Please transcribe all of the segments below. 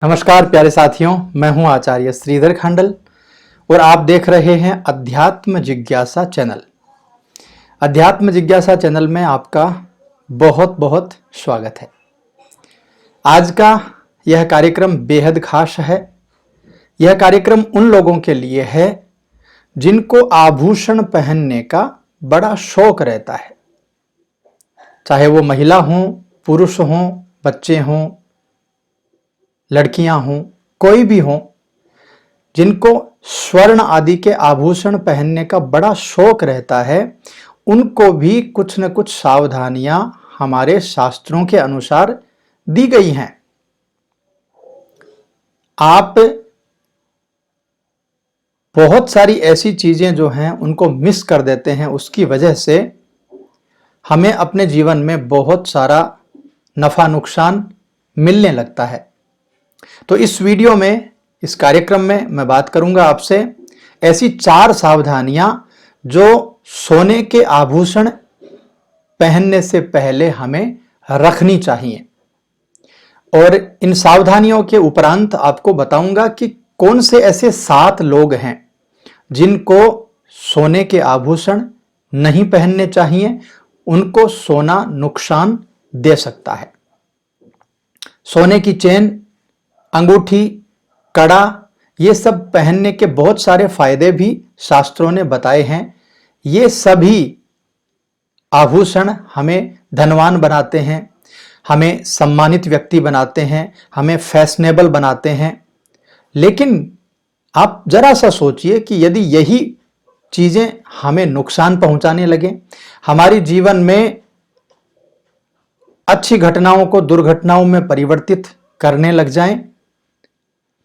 नमस्कार प्यारे साथियों, मैं हूं आचार्य श्रीधर खांडल और आप देख रहे हैं अध्यात्म जिज्ञासा चैनल। अध्यात्म जिज्ञासा चैनल में आपका बहुत बहुत स्वागत है। आज का यह कार्यक्रम बेहद खास है। यह कार्यक्रम उन लोगों के लिए है जिनको आभूषण पहनने का बड़ा शौक रहता है, चाहे वो महिला हों, पुरुष हों, बच्चे हों, लड़कियां हों, कोई भी हों, जिनको स्वर्ण आदि के आभूषण पहनने का बड़ा शौक रहता है, उनको भी कुछ न कुछ सावधानियां हमारे शास्त्रों के अनुसार दी गई हैं। आप बहुत सारी ऐसी चीजें जो हैं उनको मिस कर देते हैं, उसकी वजह से हमें अपने जीवन में बहुत सारा नफा नुकसान मिलने लगता है। तो इस वीडियो में, इस कार्यक्रम में मैं बात करूंगा आपसे ऐसी 4 सावधानियां जो सोने के आभूषण पहनने से पहले हमें रखनी चाहिए। और इन सावधानियों के उपरांत आपको बताऊंगा कि कौन से ऐसे 7 लोग हैं जिनको सोने के आभूषण नहीं पहनने चाहिए, उनको सोना नुकसान दे सकता है। सोने की चेन, अंगूठी, कड़ा, ये सब पहनने के बहुत सारे फायदे भी शास्त्रों ने बताए हैं। ये सभी आभूषण हमें धनवान बनाते हैं, हमें सम्मानित व्यक्ति बनाते हैं, हमें फैशनेबल बनाते हैं। लेकिन आप जरा सा सोचिए कि यदि यही चीजें हमें नुकसान पहुंचाने लगे, हमारी जीवन में अच्छी घटनाओं को दुर्घटनाओं में परिवर्तित करने लग जाएं,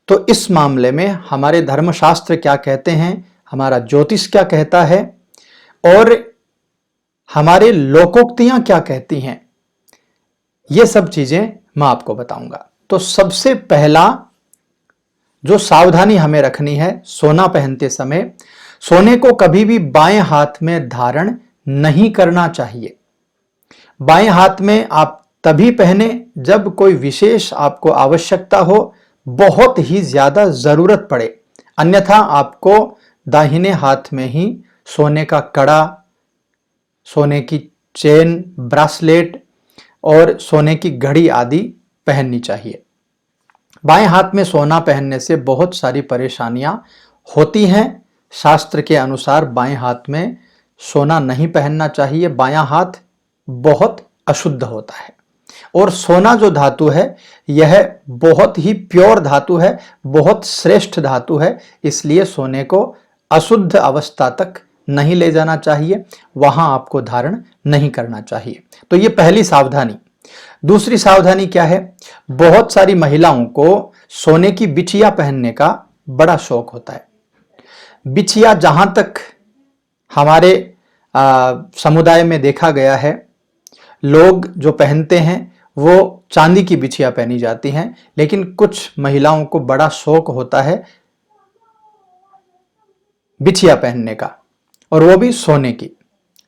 तो इस मामले में हमारे धर्मशास्त्र क्या कहते हैं, हमारा ज्योतिष क्या कहता है और हमारे लोकोक्तियां क्या कहती हैं, ये सब चीजें मैं आपको बताऊंगा। तो सबसे पहला जो सावधानी हमें रखनी है सोना पहनते समय, सोने को कभी भी बाएं हाथ में धारण नहीं करना चाहिए। बाएं हाथ में आप तभी पहने जब कोई विशेष आपको आवश्यकता हो, बहुत ही ज्यादा जरूरत पड़े, अन्यथा आपको दाहिने हाथ में ही सोने का कड़ा, सोने की चेन, ब्रासलेट और सोने की घड़ी आदि पहननी चाहिए। बाएं हाथ में सोना पहनने से बहुत सारी परेशानियां होती हैं। शास्त्र के अनुसार बाएं हाथ में सोना नहीं पहनना चाहिए। बायां हाथ बहुत अशुद्ध होता है और सोना जो धातु है यह बहुत ही प्योर धातु है, बहुत श्रेष्ठ धातु है, इसलिए सोने को अशुद्ध अवस्था तक नहीं ले जाना चाहिए, वहां आपको धारण नहीं करना चाहिए। तो ये पहली सावधानी। दूसरी सावधानी क्या है, बहुत सारी महिलाओं को सोने की बिछिया पहनने का बड़ा शौक होता है। बिछिया जहां तक हमारे समुदाय में देखा गया है, लोग जो पहनते हैं वो चांदी की बिछिया पहनी जाती हैं, लेकिन कुछ महिलाओं को बड़ा शौक होता है बिछिया पहनने का, और वो भी सोने की।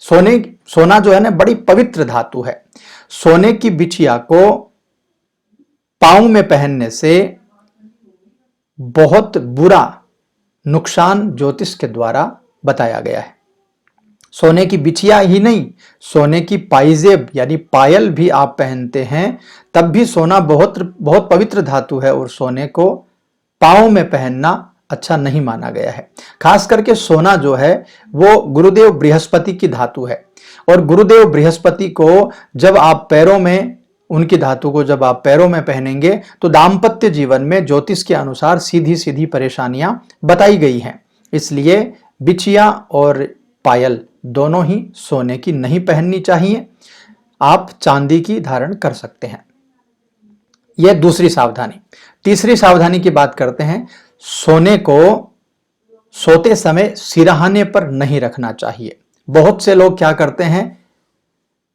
सोना जो है ना, बड़ी पवित्र धातु है। सोने की बिछिया को पांव में पहनने से बहुत बुरा नुकसान ज्योतिष के द्वारा बताया गया है। सोने की बिछिया ही नहीं, सोने की पाइजेब यानी पायल भी आप पहनते हैं, तब भी सोना बहुत बहुत पवित्र धातु है और सोने को पांव में पहनना अच्छा नहीं माना गया है। खास करके सोना जो है वो गुरुदेव बृहस्पति की धातु है, और गुरुदेव बृहस्पति को जब आप पैरों में, उनकी धातु को जब आप पैरों में पहनेंगे तो दाम्पत्य जीवन में ज्योतिष के अनुसार सीधी सीधी परेशानियां बताई गई हैं। इसलिए बिछिया और पायल दोनों ही सोने की नहीं पहननी चाहिए, आप चांदी की धारण कर सकते हैं। यह दूसरी सावधानी। तीसरी सावधानी की बात करते हैं। सोने को सोते समय सिरहाने पर नहीं रखना चाहिए। बहुत से लोग क्या करते हैं,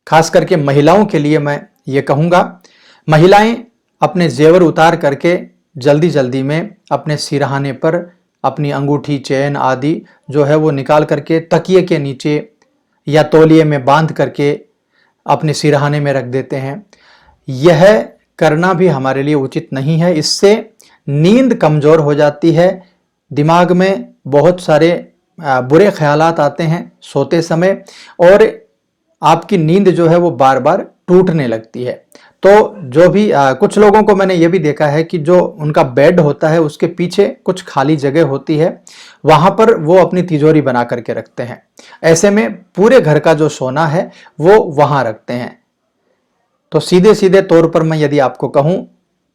खास करके महिलाओं के लिए मैं ये कहूंगा, महिलाएं अपने जेवर उतार करके जल्दी जल्दी में अपने सिरहाने पर अपनी अंगूठी, चेन आदि जो है वो निकाल करके तकिए के नीचे या तौलिए में बांध करके अपने सिरहाने में रख देते हैं। यह करना भी हमारे लिए उचित नहीं है। इससे नींद कमजोर हो जाती है, दिमाग में बहुत सारे बुरे ख्यालात आते हैं सोते समय, और आपकी नींद जो है वो बार बार टूटने लगती है। तो जो भी कुछ लोगों को मैंने ये भी देखा है कि जो उनका बेड होता है उसके पीछे कुछ खाली जगह होती है, वहां पर वो अपनी तिजोरी बना करके रखते हैं। ऐसे में पूरे घर का जो सोना है वो वहां रखते हैं। तो सीधे सीधे तौर पर मैं यदि आपको कहूं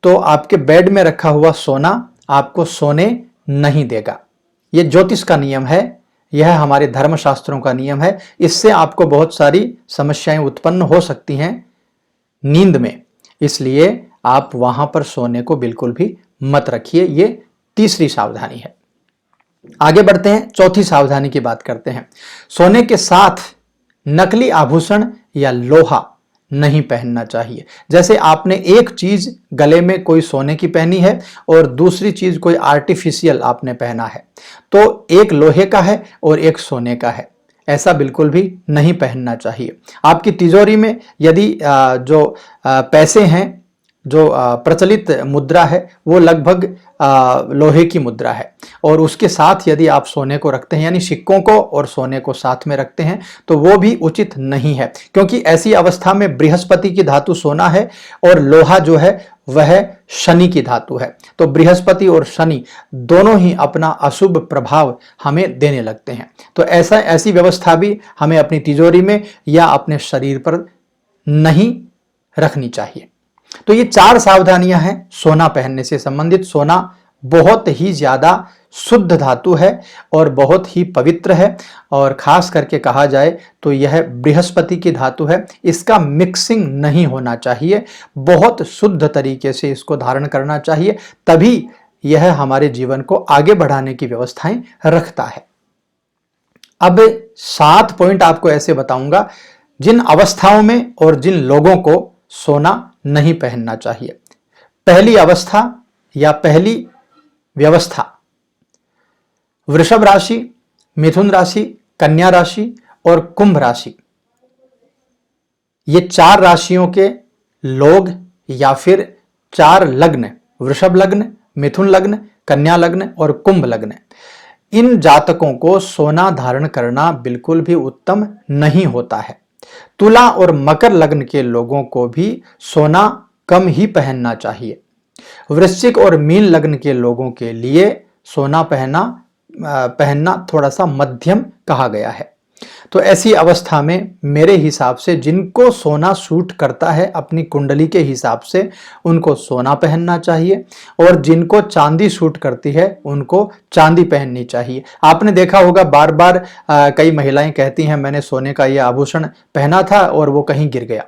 तो आपके बेड में रखा हुआ सोना आपको सोने नहीं देगा। ये ज्योतिष का नियम है, यह हमारे धर्मशास्त्रों का नियम है। इससे आपको बहुत सारी समस्याएं उत्पन्न हो सकती हैं नींद में, इसलिए आप वहां पर सोने को बिल्कुल भी मत रखिए। ये तीसरी सावधानी है। आगे बढ़ते हैं, चौथी सावधानी की बात करते हैं। सोने के साथ नकली आभूषण या लोहा नहीं पहनना चाहिए। जैसे आपने एक चीज गले में कोई सोने की पहनी है और दूसरी चीज कोई आर्टिफिशियल आपने पहना है, तो एक लोहे का है और एक सोने का है, ऐसा बिल्कुल भी नहीं पहनना चाहिए। आपकी तिजोरी में यदि जो पैसे हैं, जो प्रचलित मुद्रा है, वो लगभग लोहे की मुद्रा है, और उसके साथ यदि आप सोने को रखते हैं, यानी सिक्कों को और सोने को साथ में रखते हैं, तो वो भी उचित नहीं है। क्योंकि ऐसी अवस्था में बृहस्पति की धातु सोना है और लोहा जो है वह शनि की धातु है। तो बृहस्पति और शनि दोनों ही अपना अशुभ प्रभाव हमें देने लगते हैं। तो ऐसी व्यवस्था भी हमें अपनी तिजोरी में या अपने शरीर पर नहीं रखनी चाहिए। तो ये 4 सावधानियां हैं सोना पहनने से संबंधित। सोना बहुत ही ज्यादा शुद्ध धातु है और बहुत ही पवित्र है, और खास करके कहा जाए तो यह बृहस्पति की धातु है। इसका मिक्सिंग नहीं होना चाहिए, बहुत शुद्ध तरीके से इसको धारण करना चाहिए, तभी यह हमारे जीवन को आगे बढ़ाने की व्यवस्थाएं रखता है। अब 7 पॉइंट आपको ऐसे बताऊंगा जिन अवस्थाओं में और जिन लोगों को सोना नहीं पहनना चाहिए। पहली अवस्था या पहली व्यवस्था, वृषभ राशि, मिथुन राशि, कन्या राशि और कुंभ राशि, ये 4 राशियों के लोग या फिर 4 लग्न, वृषभ लग्न, मिथुन लग्न, कन्या लग्न और कुंभ लग्न, इन जातकों को सोना धारण करना बिल्कुल भी उत्तम नहीं होता है। तुला और मकर लग्न के लोगों को भी सोना कम ही पहनना चाहिए। वृश्चिक और मीन लग्न के लोगों के लिए सोना पहनना थोड़ा सा मध्यम कहा गया है। तो ऐसी अवस्था में मेरे हिसाब से जिनको सोना सूट करता है अपनी कुंडली के हिसाब से, उनको सोना पहनना चाहिए, और जिनको चांदी सूट करती है उनको चांदी पहननी चाहिए। आपने देखा होगा बार बार कई महिलाएं कहती हैं मैंने सोने का यह आभूषण पहना था और वो कहीं गिर गया।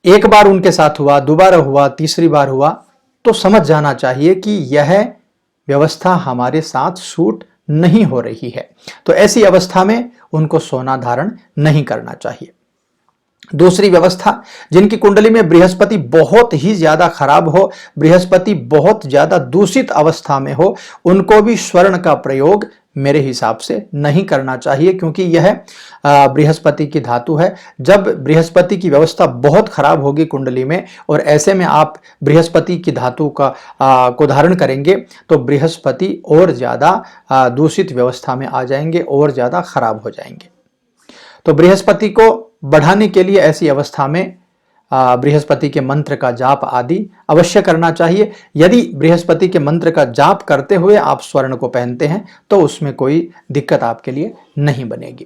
एक बार उनके साथ हुआ, दोबारा हुआ, तीसरी बार हुआ, तो समझ जाना चाहिए कि यह व्यवस्था हमारे साथ सूट नहीं हो रही है। तो ऐसी अवस्था में उनको सोना धारण नहीं करना चाहिए। दूसरी व्यवस्था, जिनकी कुंडली में बृहस्पति बहुत ही ज्यादा खराब हो, बृहस्पति बहुत ज्यादा दूषित अवस्था में हो, उनको भी स्वर्ण का प्रयोग मेरे हिसाब से नहीं करना चाहिए, क्योंकि यह बृहस्पति की धातु है। जब बृहस्पति की व्यवस्था बहुत खराब होगी कुंडली में और ऐसे में आप बृहस्पति की धातु को धारण करेंगे तो बृहस्पति और ज्यादा दूषित व्यवस्था में आ जाएंगे और ज्यादा खराब हो जाएंगे। तो बृहस्पति को बढ़ाने के लिए ऐसी अवस्था में बृहस्पति के मंत्र का जाप आदि अवश्य करना चाहिए। यदि बृहस्पति के मंत्र का जाप करते हुए आप स्वर्ण को पहनते हैं तो उसमें कोई दिक्कत आपके लिए नहीं बनेगी।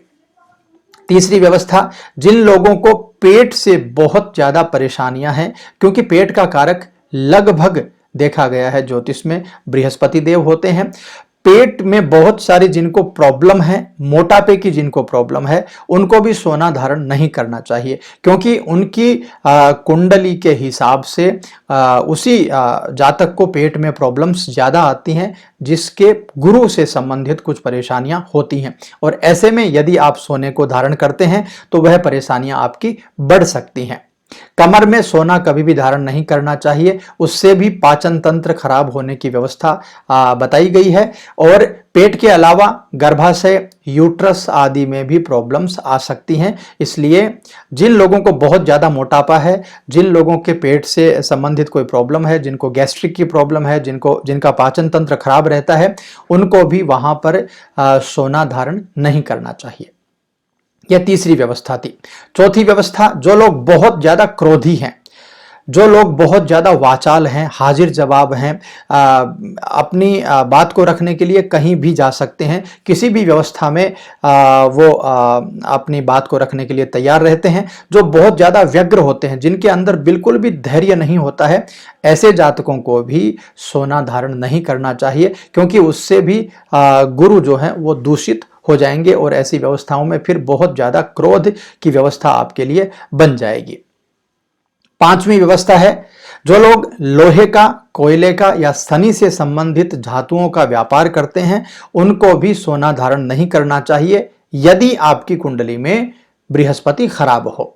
तीसरी व्यवस्था, जिन लोगों को पेट से बहुत ज्यादा परेशानियां हैं, क्योंकि पेट का कारक लगभग देखा गया है ज्योतिष में बृहस्पति देव होते हैं, पेट में बहुत सारी जिनको प्रॉब्लम है, मोटापे की जिनको प्रॉब्लम है, उनको भी सोना धारण नहीं करना चाहिए, क्योंकि उनकी कुंडली के हिसाब से उसी जातक को पेट में प्रॉब्लम्स ज़्यादा आती हैं, जिसके गुरु से संबंधित कुछ परेशानियां होती हैं। और ऐसे में यदि आप सोने को धारण करते हैं तो वह परेशानियां आपकी बढ़ सकती हैं। कमर में सोना कभी भी धारण नहीं करना चाहिए, उससे भी पाचन तंत्र खराब होने की व्यवस्था बताई गई है। और पेट के अलावा गर्भाशय, यूट्रस आदि में भी प्रॉब्लम्स आ सकती हैं। इसलिए जिन लोगों को बहुत ज़्यादा मोटापा है, जिन लोगों के पेट से संबंधित कोई प्रॉब्लम है, जिनको गैस्ट्रिक की प्रॉब्लम है, जिनका पाचन तंत्र खराब रहता है, उनको भी वहां पर सोना धारण नहीं करना चाहिए। यह तीसरी व्यवस्था थी। चौथी व्यवस्था, जो लोग बहुत ज्यादा क्रोधी हैं, जो लोग बहुत ज्यादा वाचाल हैं, हाजिर जवाब हैं, अपनी बात को रखने के लिए कहीं भी जा सकते हैं, किसी भी व्यवस्था में वो अपनी बात को रखने के लिए तैयार रहते हैं, जो बहुत ज्यादा व्यग्र होते हैं, जिनके अंदर बिल्कुल भी धैर्य नहीं होता है, ऐसे जातकों को भी सोना धारण नहीं करना चाहिए, क्योंकि उससे भी गुरु जो है वो दूषित हो जाएंगे और ऐसी व्यवस्थाओं में फिर बहुत ज्यादा क्रोध की व्यवस्था आपके लिए बन जाएगी। पांचवी व्यवस्था है, जो लोग लोहे का, कोयले का या शनि से संबंधित धातुओं का व्यापार करते हैं, उनको भी सोना धारण नहीं करना चाहिए यदि आपकी कुंडली में बृहस्पति खराब हो।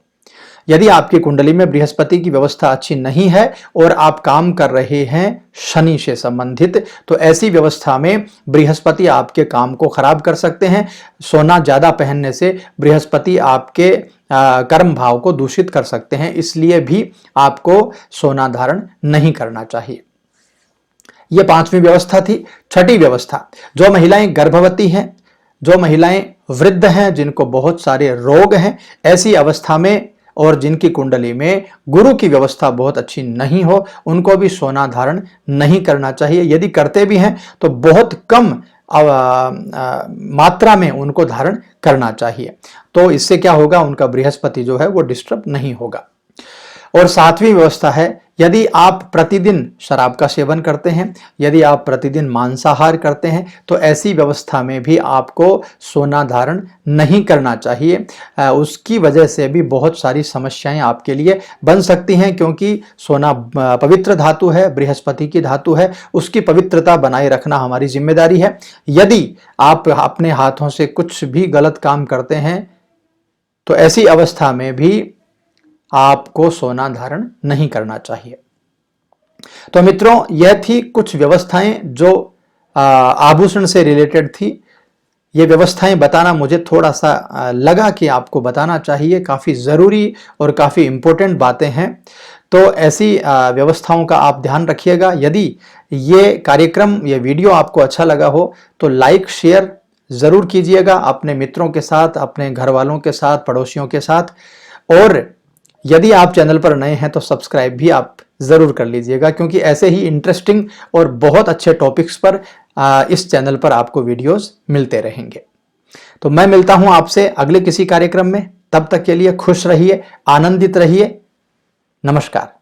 यदि आपकी कुंडली में बृहस्पति की व्यवस्था अच्छी नहीं है और आप काम कर रहे हैं शनि से संबंधित, तो ऐसी व्यवस्था में बृहस्पति आपके काम को खराब कर सकते हैं। सोना ज्यादा पहनने से बृहस्पति आपके कर्म भाव को दूषित कर सकते हैं, इसलिए भी आपको सोना धारण नहीं करना चाहिए। यह पांचवी व्यवस्था थी। छठी व्यवस्था, जो महिलाएं गर्भवती हैं, जो महिलाएं वृद्ध हैं, जिनको बहुत सारे रोग हैं, ऐसी अवस्था में और जिनकी कुंडली में गुरु की व्यवस्था बहुत अच्छी नहीं हो, उनको भी सोना धारण नहीं करना चाहिए। यदि करते भी हैं तो बहुत कम मात्रा में उनको धारण करना चाहिए, तो इससे क्या होगा, उनका बृहस्पति जो है वो डिस्टर्ब नहीं होगा। और सातवीं व्यवस्था है, यदि आप प्रतिदिन शराब का सेवन करते हैं, यदि आप प्रतिदिन मांसाहार करते हैं, तो ऐसी व्यवस्था में भी आपको सोना धारण नहीं करना चाहिए। उसकी वजह से भी बहुत सारी समस्याएं आपके लिए बन सकती हैं, क्योंकि सोना पवित्र धातु है, बृहस्पति की धातु है, उसकी पवित्रता बनाए रखना हमारी जिम्मेदारी है। यदि आप अपने हाथों से कुछ भी गलत काम करते हैं, तो ऐसी अवस्था में भी आपको सोना धारण नहीं करना चाहिए। तो मित्रों, यह थी कुछ व्यवस्थाएं जो आभूषण से रिलेटेड थी। ये व्यवस्थाएं बताना मुझे थोड़ा सा लगा कि आपको बताना चाहिए, काफी जरूरी और काफी इंपॉर्टेंट बातें हैं। तो ऐसी व्यवस्थाओं का आप ध्यान रखिएगा। यदि ये कार्यक्रम, ये वीडियो आपको अच्छा लगा हो तो लाइक शेयर जरूर कीजिएगा अपने मित्रों के साथ, अपने घर वालों के साथ, पड़ोसियों के साथ। और यदि आप चैनल पर नए हैं तो सब्सक्राइब भी आप जरूर कर लीजिएगा, क्योंकि ऐसे ही इंटरेस्टिंग और बहुत अच्छे टॉपिक्स पर इस चैनल पर आपको वीडियोस मिलते रहेंगे। तो मैं मिलता हूं आपसे अगले किसी कार्यक्रम में। तब तक के लिए खुश रहिए, आनंदित रहिए। नमस्कार।